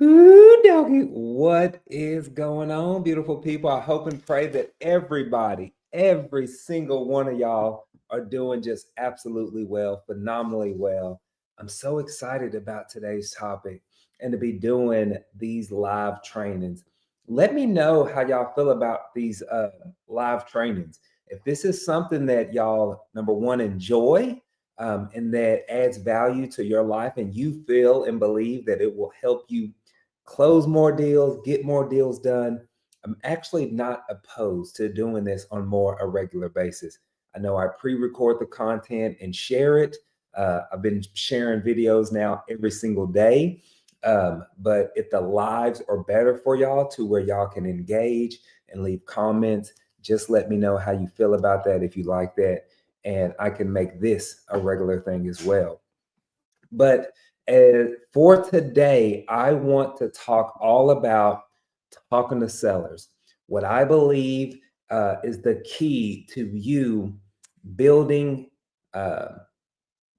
Ooh, doggy, what is going on, beautiful people? I hope and pray that everybody, every single one of y'all are doing just absolutely well, phenomenally well. I'm so excited about today's topic and to be doing these live trainings. Let me know how y'all feel about these live trainings. If this is something that y'all, number one, enjoy, and that adds value to your life, and you feel and believe that it will help you close more deals, get more deals done. I'm actually not opposed to doing this on more a regular basis. I know I pre-record the content and share it. I've been sharing videos now every single day. But if the lives are better for y'all to where y'all can engage and leave comments, just let me know how you feel about that if you like that. And I can make this a regular thing as well. But for today, I want to talk all about talking to sellers. What I believe is the key to you building uh,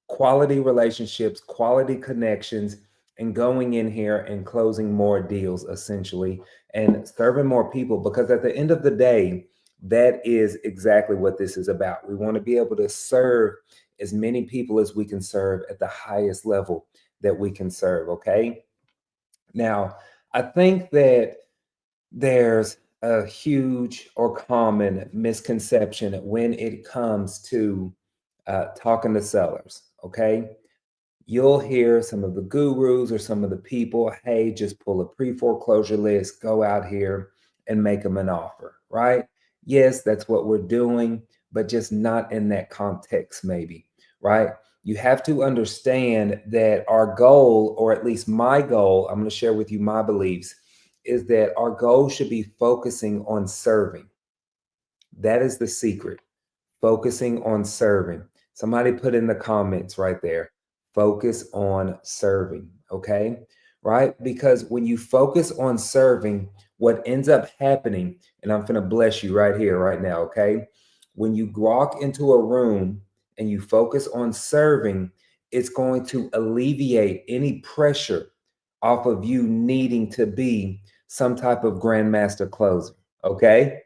quality relationships, quality connections, and going in here and closing more deals essentially and serving more people. Because at the end of the day, that is exactly what this is about. We want to be able to serve as many people as we can serve at the highest level that we can serve. Okay. Now, I think that there's a huge or common misconception when it comes to talking to sellers. Okay. You'll hear some of the gurus or some of the people, hey, just pull a pre-foreclosure list, go out here and make them an offer, right? Yes, that's what we're doing, but just not in that context, maybe, right? You have to understand that our goal, or at least my goal, I'm going to share with you my beliefs, is that our goal should be focusing on serving. That is the secret, focusing on serving. Somebody put in the comments right there, focus on serving. Okay. Right. Because when you focus on serving, what ends up happening, and I'm going to bless you right here, right now. Okay. When you walk into a room and you focus on serving, it's going to alleviate any pressure off of you needing to be some type of grandmaster closer. Okay.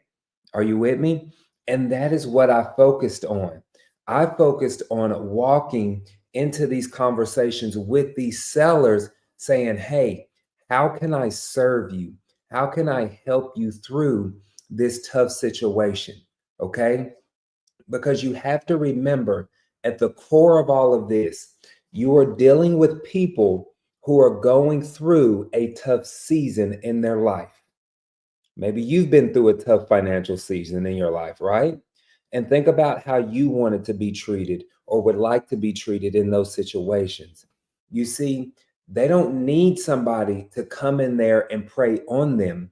Are you with me? And that is what I focused on. I focused on walking into these conversations with these sellers saying, hey, how can I serve you? How can I help you through this tough situation? Okay. Because you have to remember at the core of all of this, you are dealing with people who are going through a tough season in their life. Maybe you've been through a tough financial season in your life, right? And think about how you wanted to be treated or would like to be treated in those situations. You see, they don't need somebody to come in there and pray on them.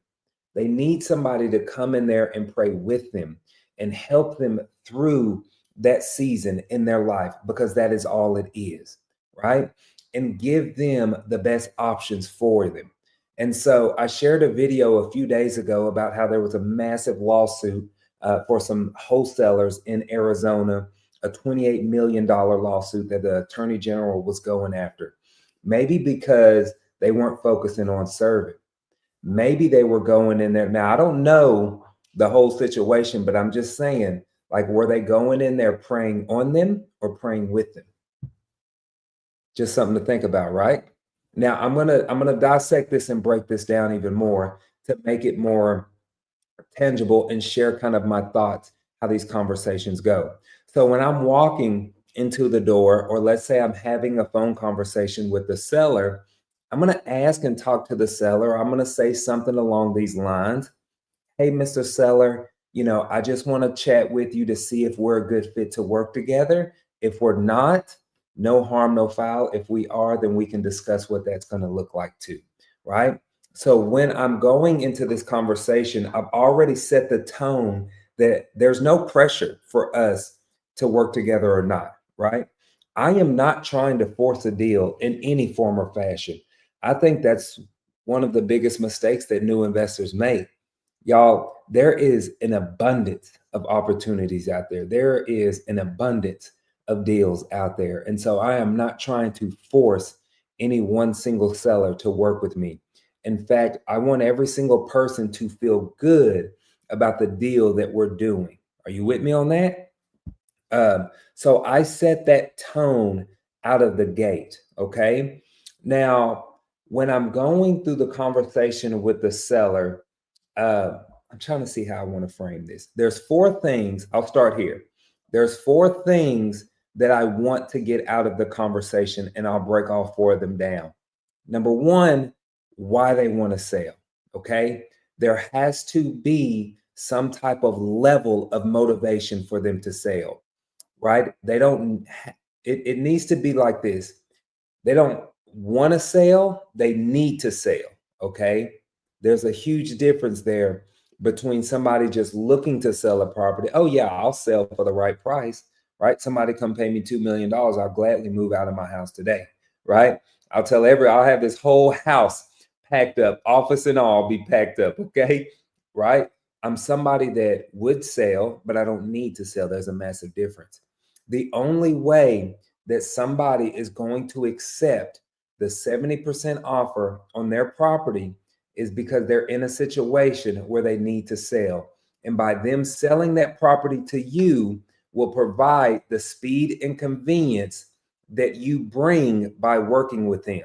They need somebody to come in there and pray with them and help them through that season in their life, because that is all it is, right? And give them the best options for them. And so I shared a video a few days ago about how there was a massive lawsuit for some wholesalers in Arizona, a $28 million lawsuit that the attorney general was going after. Maybe because they weren't focusing on serving. Maybe they were going in there. Now, I don't know the whole situation, but I'm just saying, like, were they going in there praying on them or praying with them? Just something to think about, right? Now, I'm gonna dissect this and break this down even more to make it more tangible and share kind of my thoughts how these conversations go. So when I'm walking into the door, or let's say I'm having a phone conversation with the seller, I'm going to ask and talk to the seller. I'm going to say something along these lines. Hey, Mr. Seller, I just want to chat with you to see if we're a good fit to work together. If we're not, no harm, no foul. If we are, then we can discuss what that's going to look like too, right? So when I'm going into this conversation, I've already set the tone that there's no pressure for us to work together or not, right? I am not trying to force a deal in any form or fashion. I think that's one of the biggest mistakes that new investors make. Y'all, there is an abundance of opportunities out there. There is an abundance of deals out there. And so I am not trying to force any one single seller to work with me. In fact, I want every single person to feel good about the deal that we're doing. Are you with me on that? So I set that tone out of the gate. Okay. Now, when I'm going through the conversation with the seller, I'm trying to see how I want to frame this. There's four things. I'll start here. There's four things that I want to get out of the conversation, and I'll break all four of them down. Number one, why they want to sell. Okay. There has to be some type of level of motivation for them to sell, right? They don't, it needs to be like this. They don't want to sell, they need to sell. Okay. There's a huge difference there between somebody just looking to sell a property. Oh, yeah, I'll sell for the right price, right? Somebody come pay me $2 million. I'll gladly move out of my house today, right? I'll have this whole house packed up, office and all be packed up. Okay. Right. I'm somebody that would sell, but I don't need to sell. There's a massive difference. The only way that somebody is going to accept the 70% offer on their property is because they're in a situation where they need to sell. And by them selling that property to you will provide the speed and convenience that you bring by working with them.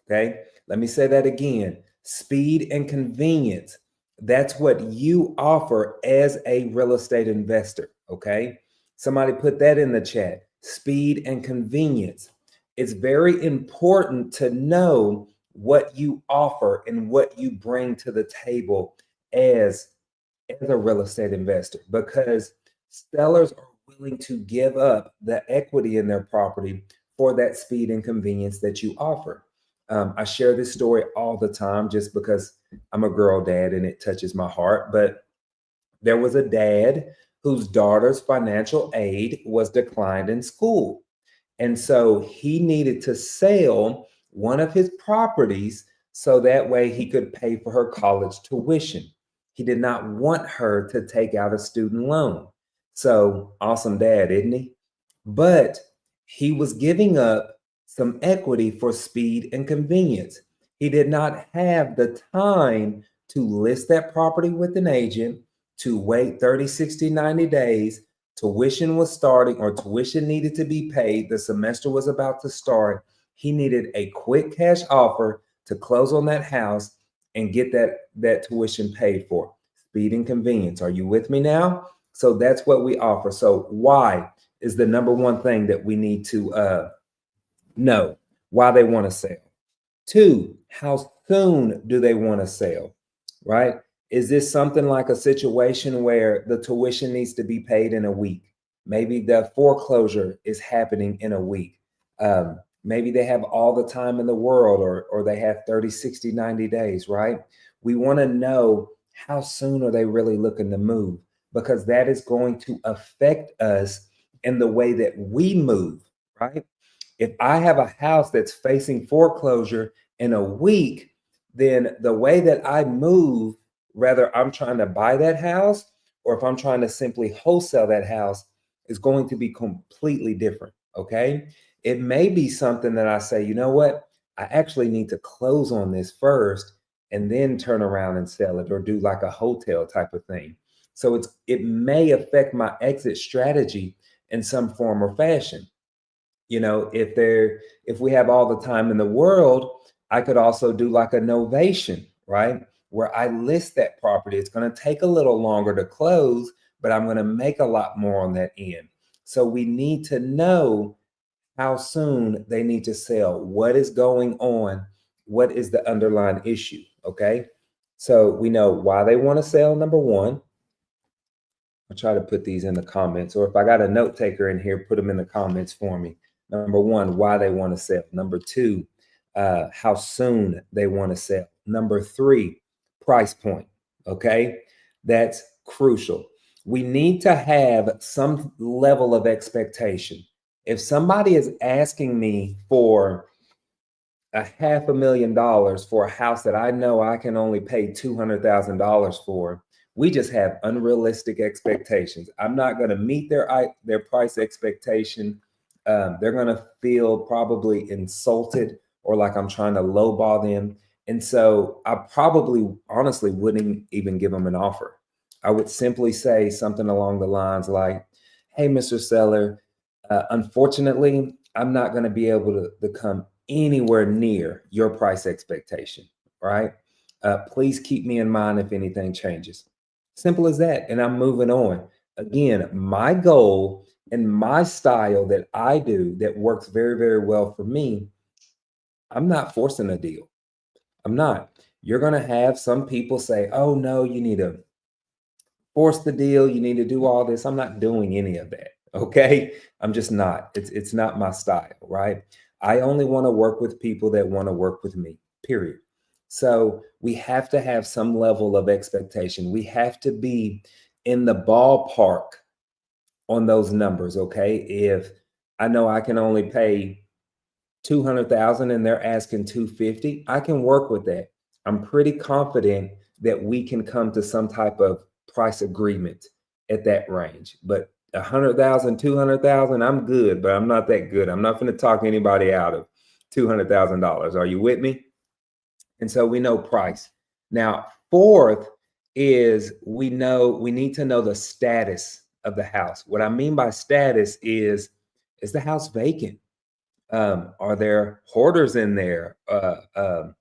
Okay, let me say that again. Speed and convenience. That's what you offer as a real estate investor. Okay, somebody put that in the chat. Speed and convenience. It's very important to know what you offer and what you bring to the table as a real estate investor, because sellers are willing to give up the equity in their property for that speed and convenience that you offer. I share this story all the time just because I'm a girl dad and it touches my heart. But there was a dad whose daughter's financial aid was declined in school. And so he needed to sell one of his properties so that way he could pay for her college tuition. He did not want her to take out a student loan. So awesome dad, isn't he? But he was giving up some equity for speed and convenience. He did not have the time to list that property with an agent, to wait 30, 60, 90 days. Tuition was starting, or tuition needed to be paid. The semester was about to start. He needed a quick cash offer to close on that house and get that tuition paid for. Speed and convenience. Are you with me now? So that's what we offer. So why is the number one thing that we need to know? Why they want to sell. Two, how soon do they want to sell? Right? Is this something like a situation where the tuition needs to be paid in a week? Maybe the foreclosure is happening in a week. Maybe they have all the time in the world, or they have 30, 60, 90 days, right? We want to know how soon are they really looking to move, because that is going to affect us in the way that we move, right? If I have a house that's facing foreclosure in a week, then the way that I move, whether I'm trying to buy that house or if I'm trying to simply wholesale that house, is going to be completely different. Okay. It may be something that I say, you know what? I actually need to close on this first and then turn around and sell it, or do like a hotel type of thing. So it may affect my exit strategy in some form or fashion. If we have all the time in the world, I could also do like a novation, right? Where I list that property. It's going to take a little longer to close, but I'm going to make a lot more on that end. So we need to know how soon they need to sell, what is going on, what is the underlying issue. Okay. So we know why they want to sell, number one. I'll try to put these in the comments, or if I got a note taker in here, put them in the comments for me. Number one, why they want to sell. Number two, how soon they want to sell. Number three, price point. Okay, that's crucial. We need to have some level of expectation. If somebody is asking me for $500,000 for a house that I know I can only pay $200,000 for, we just have unrealistic expectations. I'm not going to meet their price expectation. They're going to feel probably insulted, or like I'm trying to lowball them. And so I probably honestly wouldn't even give them an offer. I would simply say something along the lines like, hey, Mr. Seller, unfortunately, I'm not going to be able to come anywhere near your price expectation, right? Please keep me in mind if anything changes. Simple as that. And I'm moving on. Again, my goal and my style that I do that works very, very well for me, I'm not forcing a deal. I'm not. You're going to have some people say, oh, no, you need to force the deal. You need to do all this. I'm not doing any of that. Okay. I'm just not. It's not my style, right? I only want to work with people that want to work with me, period. So we have to have some level of expectation. We have to be in the ballpark on those numbers. Okay. If I know I can only pay 200,000 and they're asking 250, I can work with that. I'm pretty confident that we can come to some type of price agreement at that range. But 100,000, 200,000, I'm good, but I'm not that good. I'm not going to talk anybody out of $200,000. Are you with me? And so we know price. Now, fourth is we need to know the status of the house. What I mean by status is the house vacant? Are there hoarders in there? Are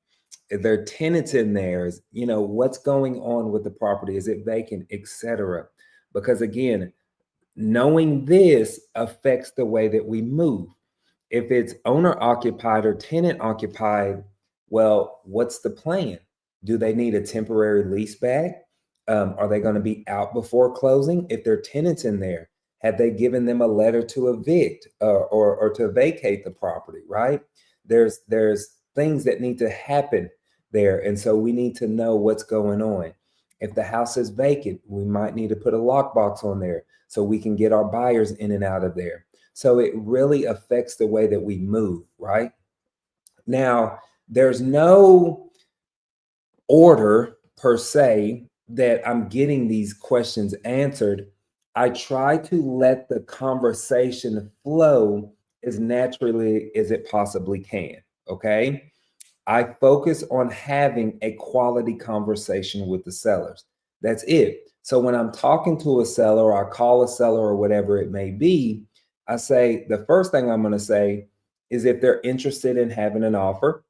there tenants in there? What's going on with the property? Is it vacant, etc.? Because again, knowing this affects the way that we move. If it's owner occupied or tenant occupied, well, what's the plan? Do they need a temporary lease back? Are they going to be out before closing? If there are tenants in there, have they given them a letter to evict or to vacate the property? Right? There's things that need to happen there, and so we need to know what's going on. If the house is vacant, we might need to put a lockbox on there so we can get our buyers in and out of there. So it really affects the way that we move, right? Now, there's no order per se that I'm getting these questions answered. I try to let the conversation flow as naturally as it possibly can, okay? I focus on having a quality conversation with the sellers. That's it. So when I'm talking to a seller, or I call a seller or whatever it may be, I say the first thing I'm going to say is if they're interested in having an offer,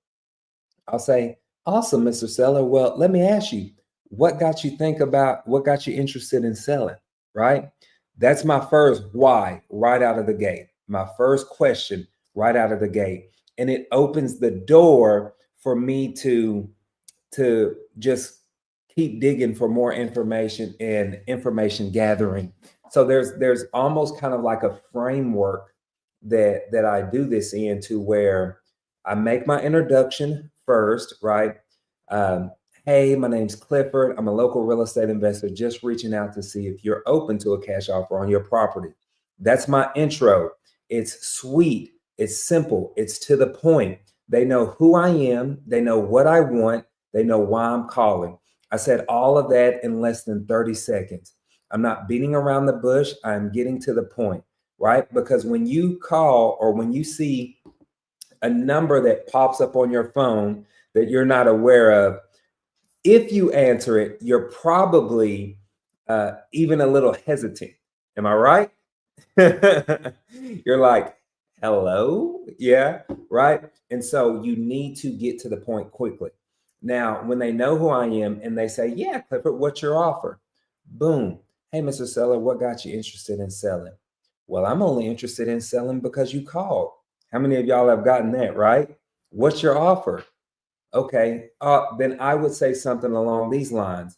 I'll say, awesome, Mr. Seller. Well, let me ask you, what got you interested in selling, right? That's my first why right out of the gate. My first question right out of the gate. And it opens the door for me to just keep digging for more information and information gathering. So there's almost kind of like a framework that I do this in, to where I make my introduction first, right? Hey, my name's Clifford. I'm a local real estate investor just reaching out to see if you're open to a cash offer on your property. That's my intro. It's sweet. It's simple. It's to the point. They know who I am. They know what I want. They know why I'm calling. I said all of that in less than 30 seconds. I'm not beating around the bush. I'm getting to the point, right? Because when you call or when you see a number that pops up on your phone that you're not aware of, if you answer it, you're probably even a little hesitant. Am I right? You're like, hello? Yeah, right? And so you need to get to the point quickly. Now, when they know who I am and they say, yeah, Clifford, what's your offer? Boom. Hey, Mr. Seller, what got you interested in selling? Well, I'm only interested in selling because you called. How many of y'all have gotten that, right? What's your offer? Okay, then I would say something along these lines.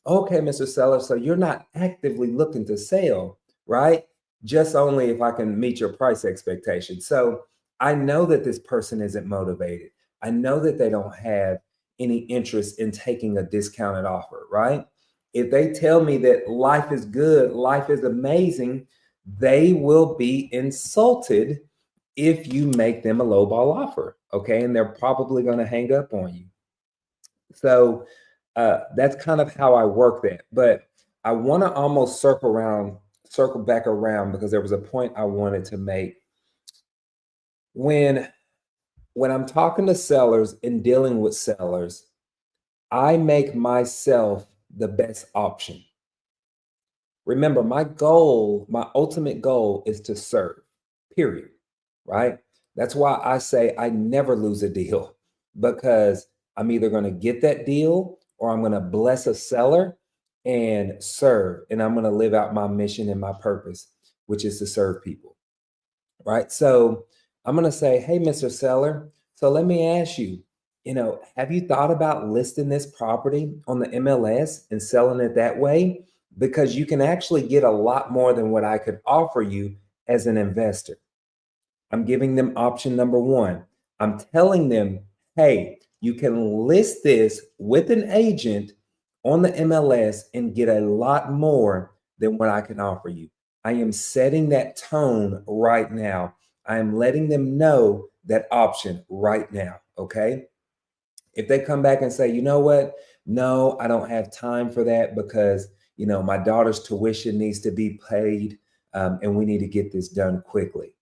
Okay, Mr. Seller, so you're not actively looking to sell, right? Just only if I can meet your price expectation. So I know that this person isn't motivated. I know that they don't have any interest in taking a discounted offer, right? If they tell me that life is good, life is amazing, they will be insulted if you make them a lowball offer, okay? And they're probably going to hang up on you. So that's kind of how I work that. But I want to almost circle back around, because there was a point I wanted to make. When when I'm talking to sellers and dealing with sellers, I make myself the best option. Remember, my goal, my ultimate goal is to serve, period. Right? That's why I say I never lose a deal because I'm either going to get that deal or I'm going to bless a seller and serve. And I'm going to live out my mission and my purpose, which is to serve people. Right? So I'm going to say, hey, Mr. Seller, so let me ask you, have you thought about listing this property on the MLS and selling it that way? Because you can actually get a lot more than what I could offer you as an investor. I'm giving them option number one. I'm telling them, hey, you can list this with an agent on the MLS and get a lot more than what I can offer you. I am setting that tone right now. I am letting them know that option right now. Okay. If they come back and say, you know what? No, I don't have time for that because, my daughter's tuition needs to be paid and we need to get this done quickly.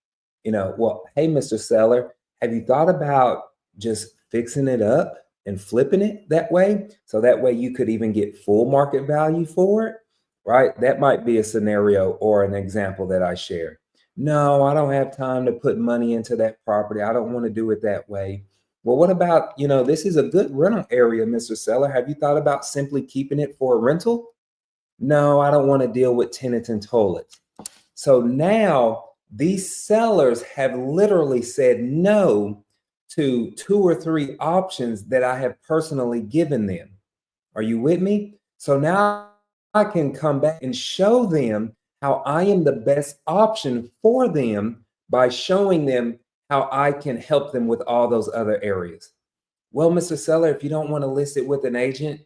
Well, hey, Mr. Seller, have you thought about just fixing it up and flipping it that way? So that way you could even get full market value for it, right? That might be a scenario or an example that I share. No, I don't have time to put money into that property. I don't want to do it that way. Well, what about, this is a good rental area, Mr. Seller. Have you thought about simply keeping it for a rental? No, I don't want to deal with tenants and toilets. So now these sellers have literally said no to 2 or 3 options that I have personally given them. Are you with me? So now I can come back and show them how I am the best option for them by showing them how I can help them with all those other areas. Well, Mr. Seller, if you don't want to list it with an agent,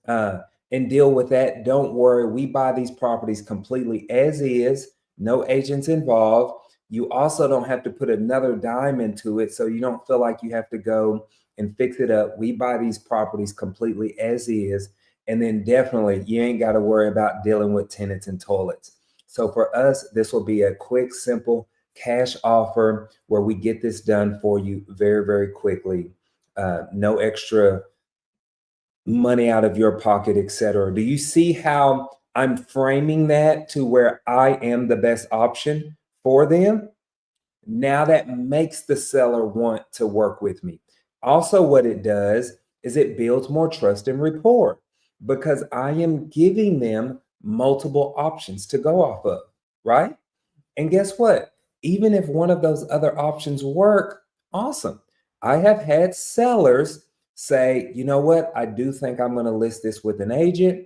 uh, and deal with that. Don't worry. We buy these properties completely as is, no agents involved. You also don't have to put another dime into it. So you don't feel like you have to go and fix it up. We buy these properties completely as is. And then definitely you ain't got to worry about dealing with tenants and toilets. So for us, this will be a quick, simple cash offer where we get this done for you very, very quickly. No extra money out of your pocket, etc. Do you see how I'm framing that to where I am the best option for them? Now that makes the seller want to work with me. Also, what it does is it builds more trust and rapport because I am giving them multiple options to go off of, right? And guess what? Even if one of those other options work, awesome. I have had sellers say, you know what? I do think I'm going to list this with an agent.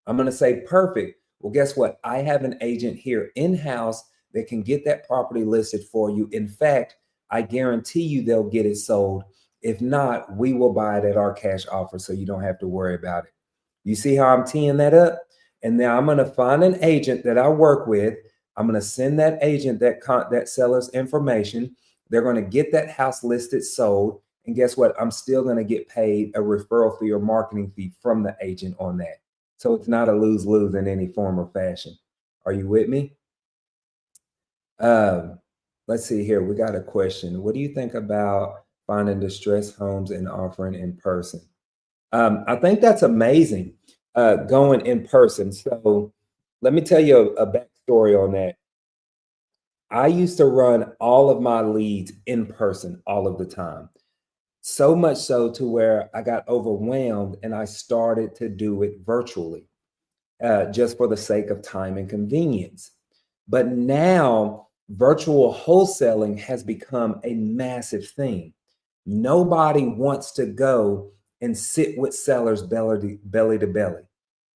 I'm going to say, perfect. Well, guess what? I have an agent here in house that can get that property listed for you. In fact, I guarantee you they'll get it sold. If not, we will buy it at our cash offer so you don't have to worry about it. You see how I'm teeing that up? And now I'm going to find an agent that I work with. I'm going to send that agent that seller's information. They're going to get that house listed, sold. And guess what? I'm still going to get paid a referral fee or marketing fee from the agent on that. So it's not a lose-lose in any form or fashion. Are you with me? Um, let's see here. We got a question. What do you think about finding distressed homes and offering in person? I think that's amazing, going in person. So let me tell you a backstory on that. I used to run all of my leads in person all of the time. So much so to where I got overwhelmed and I started to do it virtually, just for the sake of time and convenience. But now virtual wholesaling has become a massive thing. Nobody wants to go and sit with sellers belly to belly,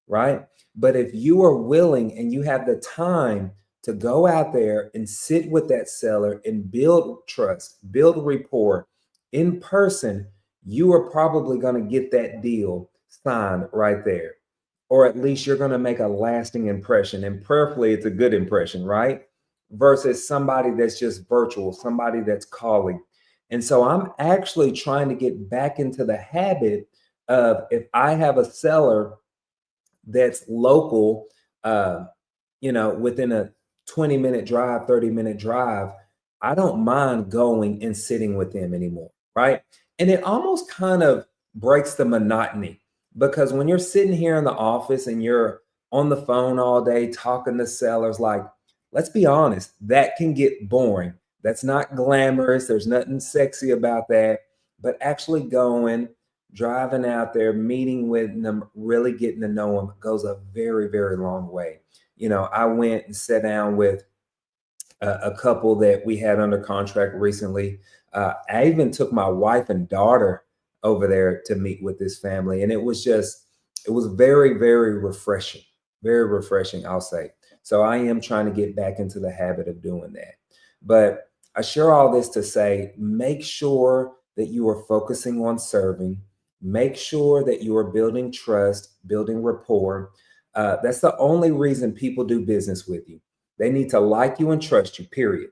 right? But if you are willing and you have the time to go out there and sit with that seller and build trust, build rapport in person, you are probably going to get that deal signed right there. Or at least you're going to make a lasting impression. And prayerfully, it's a good impression, right? Versus somebody that's just virtual, somebody that's calling. And so I'm actually trying to get back into the habit of, if I have a seller that's local, uh, within a 20-minute drive, 30-minute drive, I don't mind going and sitting with them anymore, right? And it almost kind of breaks the monotony because when you're sitting here in the office and you're on the phone all day talking to sellers, like, let's be honest, that can get boring. That's not glamorous. There's nothing sexy about that. But actually going, driving out there, meeting with them, really getting to know them goes a very, very long way. I went and sat down with a couple that we had under contract recently. I even took my wife and daughter over there to meet with this family, and it was very, very refreshing, I'll say. So I am trying to get back into the habit of doing that. But I share all this to say, make sure that you are focusing on serving. Make sure that you are building trust, building rapport. That's the only reason people do business with you. They need to like you and trust you, period.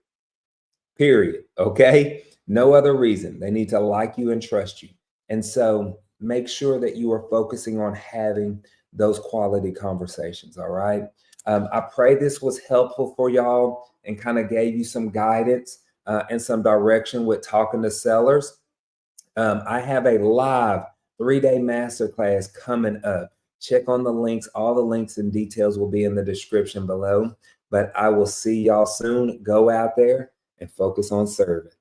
Period. Okay. No other reason. They need to like you and trust you. And so make sure that you are focusing on having those quality conversations. All right. I pray this was helpful for y'all and kind of gave you some guidance and some direction with talking to sellers. I have a live 3-day masterclass coming up. Check on the links. All the links and details will be in the description below. But I will see y'all soon. Go out there and focus on serving.